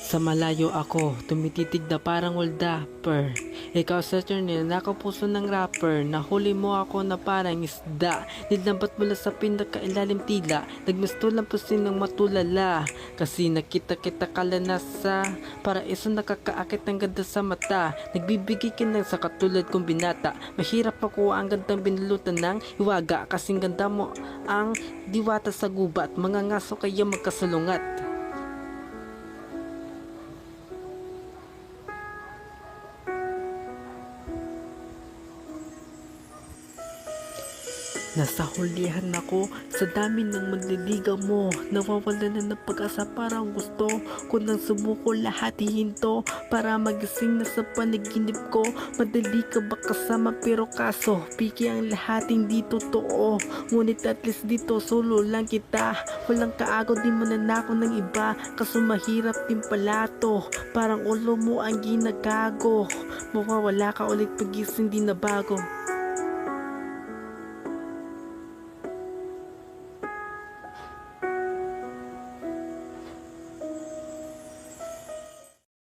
Sa malayo ako, tumititig na parang wallpaper. Ikaw sa turn nakapuso ng rapper. Nahuli mo ako na parang isda. Nidlambat mula sa pinakailalim tila. Nagmisto lang po sinong matulala. Kasi nakita kita kalanasa. Para iso nakakaakit ng ganda sa mata. Nagbibigay ka ng sa katulad kong binata. Mahirap makuha ang gandang binulutan ng iwaga. Kasing ganda mo ang diwata sa gubat. Mga ngaso kaya magkasalungat. Nasa hulihan ako sa dami ng magliligaw mo. Nawawala na ng pag-asa, parang gusto ko nang sumuko lahat hihinto para magising na sa panaginip ko. Madali ka ba kasama pero kaso piki ang lahat hindi totoo. Ngunit at least dito solo lang kita. Walang kaago, di mo nanako ng iba. Kaso mahirap din pala to. Parang ulo mo ang ginagago. Mawawala ka ulit pagising di na bago.